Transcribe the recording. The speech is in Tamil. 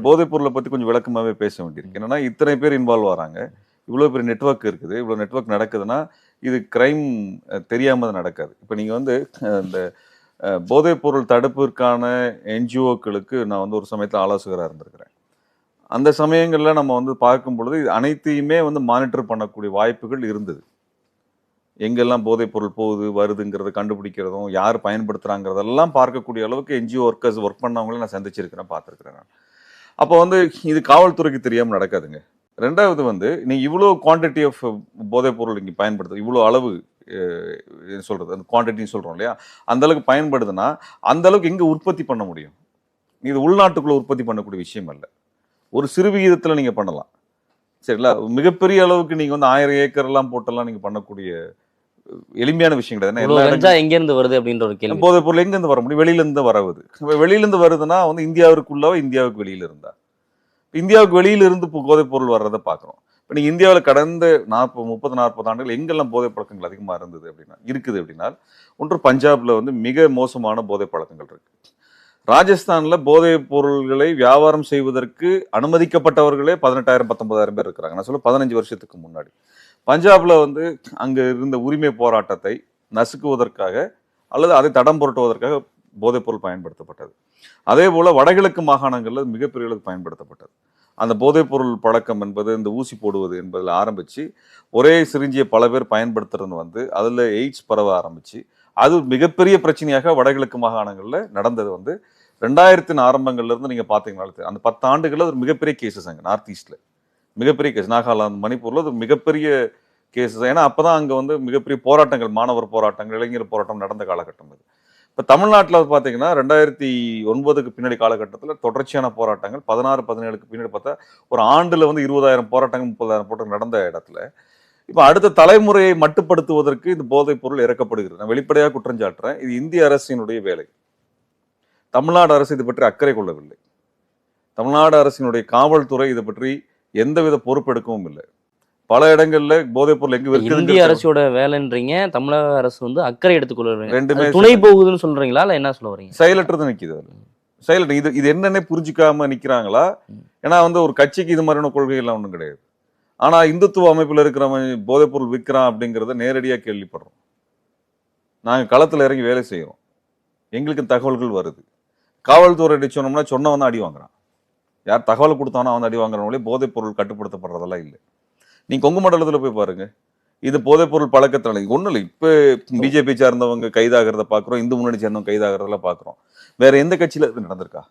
போதைப் பொருளை பத்தி கொஞ்சம் விளக்கமாவே பேச வேண்டியிருக்கு. என்னன்னா இத்தனை பேர் இன்வால்வ் ஆறாங்க, இவ்வளவு பெரிய நெட்வொர்க் இருக்குது, இவ்வளவு நெட்வொர்க் நடக்குதுன்னா இது கிரைம் தெரியாம அது நடக்காது. இப்ப நீங்க வந்து இந்த போதைப் பொருள் தடுப்பிற்கான என்ஜிஓக்களுக்கு நான் வந்து ஒரு சமயத்தில் ஆலோசகராக இருந்திருக்கிறேன். அந்த சமயங்கள்ல நம்ம வந்து பார்க்கும் பொழுது இது அனைத்தையுமே வந்து மானிட்டர் பண்ணக்கூடிய வாய்ப்புகள் இருந்தது. எங்கெல்லாம் போதைப் பொருள் போகுது வருதுங்கிறத கண்டுபிடிக்கிறதும், யார் பயன்படுத்துறாங்கிறதெல்லாம் பார்க்கக்கூடிய அளவுக்கு என்ஜிஓ ஒர்க்கர்ஸ் ஒர்க் பண்ணவங்கள நான் சந்திச்சிருக்கிறேன், பார்த்துருக்கிறேன் நான். அப்போ வந்து இது காவல்துறைக்கு தெரியாம நடக்காதுங்க. 2வது வந்து நீங்க இவ்வளோ குவான்டிட்டி ஆஃப் போதைப் பொருள் இங்கே பயன்படுத்து, இவ்வளோ அளவு சொல்றது அந்த குவான்டிட்டின்னு சொல்றோம் இல்லையா, அந்த அளவுக்கு பயன்படுதுன்னா அந்த அளவுக்கு எங்க உற்பத்தி பண்ண முடியும்? இது உள்நாட்டுக்குள்ள உற்பத்தி பண்ணக்கூடிய விஷயம் அல்ல. ஒரு சிறு விகிதத்தில் நீங்க பண்ணலாம், சரிங்களா? மிகப்பெரிய அளவுக்கு நீங்க வந்து 1000 ஏக்கர் எல்லாம் போட்டெல்லாம் நீங்க பண்ணக்கூடிய எளிமையான விஷயம் கிடையாது. எல்லா இடங்களும் எங்க இருந்து வருது அப்படின்ற ஒரு கேள்வி. போதைப் பொருள் எங்க இருந்து வர முடியும்? வெளியில இருந்து வரவுது. வெளியில இருந்து வருதுன்னா வந்து இந்தியாவிற்குள்ளவா, இந்தியாவுக்கு வெளியில இருந்தா? இந்தியாவுக்கு வெளியில இருந்து போதைப் பொருள் வர்றதை பார்க்குறோம். இப்போ நீங்க இந்தியாவில் கடந்த 30-40 ஆண்டுகள் எங்கெல்லாம் போதைப் பழக்கங்கள் அதிகமாக இருந்தது அப்படின்னா இருக்குது அப்படின்னா, ஒன்று பஞ்சாப்ல வந்து மிக மோசமான போதைப் பழக்கங்கள் இருக்கு. ராஜஸ்தான்ல போதைப் பொருள்களை வியாபாரம் செய்வதற்கு அனுமதிக்கப்பட்டவர்களே 18,000-19,000 பேர் இருக்கிறாங்க. நான் சொல்ல 15 வருஷத்துக்கு முன்னாடி. பஞ்சாப்ல வந்து அங்க இருந்த உரிமை போராட்டத்தை நசுக்குவதற்காக அல்லது அதை தடம் புரட்டுவதற்காக போதைப் பொருள் பயன்படுத்தப்பட்டது. அதே போல வடகிழக்கு மாகாணங்கள்ல மிகப்பெரிய அளவுக்கு பயன்படுத்தப்பட்டது. அந்த போதைப் பொருள் பழக்கம் என்பது இந்த ஊசி போடுவது என்பதில் ஆரம்பிச்சு ஒரே சிரிஞ்சியை பல பேர் பயன்படுத்துறது வந்து அதுல எய்ட்ஸ் பரவ ஆரம்பிச்சு அது மிகப்பெரிய பிரச்சனையாக வடகிழக்கு மாகாணங்கள்ல நடந்தது வந்து 2000 ஆரம்பங்கள்ல இருந்து நீங்க பாத்தீங்கன்னா அந்த 10 ஆண்டுகள்ல ஒரு மிகப்பெரிய கேசஸ் அங்க நார்த் ஈஸ்ட்ல மிகப்பெரிய கேஸ், நாகாலாந்து மணிப்பூர்ல அது மிகப்பெரிய கேசஸ். ஏன்னா அப்பதான் அங்க வந்து மிகப்பெரிய போராட்டங்கள், மாணவர் போராட்டங்கள், இளைஞர் போராட்டம் நடந்த காலகட்டம் அது. இப்போ தமிழ்நாட்டில் பார்த்தீங்கன்னா 2009க்கு பின்னாடி காலகட்டத்தில் தொடர்ச்சியான போராட்டங்கள், 16-17க்கு பின்னாடி பார்த்தா ஒரு ஆண்டுல வந்து 20,000 போராட்டங்கள் 30,000 போராட்டம் நடந்த இடத்துல இப்போ அடுத்த தலைமுறையை மட்டுப்படுத்துவதற்கு இந்த போதைப் பொருள் இறக்கப்படுகிறது. நான் வெளிப்படையாக குற்றம் சாட்டுறேன். இது இந்திய அரசினுடைய வேலை. தமிழ்நாடு அரசு இது பற்றி அக்கறை கொள்ளவில்லை. தமிழ்நாடு அரசினுடைய காவல்துறை இதை பற்றி எந்தவித பொறுப்பெடுக்கவும் இல்லை. பல இடங்கள்ல போதைப் பொருள் எங்க இருக்குது? இந்திய அரசோட வேலைன்றீங்க, தமிழக அரசு வந்து அக்கறை எடுத்துக்கொள்றீங்க. ரெண்டுமே துணை போகுதுன்னு சொல்றீங்களா இல்ல என்ன சொல்ல வரீங்க? செயலற்றது நிக்குது. செயலற்ற இது என்னன்னே புரிஞ்சுக்காம நிக்கிறாங்களா? ஏன்னா வந்து ஒரு கட்சிக்கு இது மாதிரியான கொள்கை எல்லாம் ஒன்றும் கிடையாது. ஆனா இந்துத்துவ அமைப்புல இருக்கிறவன் போதைப் பொருள் விற்கிறான் அப்படிங்கிறத நேரடியா கேள்விப்படுறோம். நாங்க களத்துல இறங்கி வேலை செய்யறோம், எங்களுக்கு தகவல்கள் வருது. காவல்துறை சொன்னோம்னா சொன்னவன் அடி வாங்குறான். யார் தகவல் கொடுத்தானோ அவன் அடி வாங்குறவங்களே போதைப் பொருள் கட்டுப்படுத்தப்படுறதெல்லாம் இல்லை. நீங்க கொங்கு மண்டலத்துல போய் பாருங்க, இது போதைப் பொருள் பழக்கத்தினால ஒன்றும் இல்லை. இப்போ பிஜேபி சார்ந்தவங்க கைதாகிறத பாக்குறோம், இந்து முன்னணி சேர்ந்தவங்க கைதாகிறதெல்லாம் பாக்குறோம். வேற எந்த கட்சியில இது நடந்திருக்கா?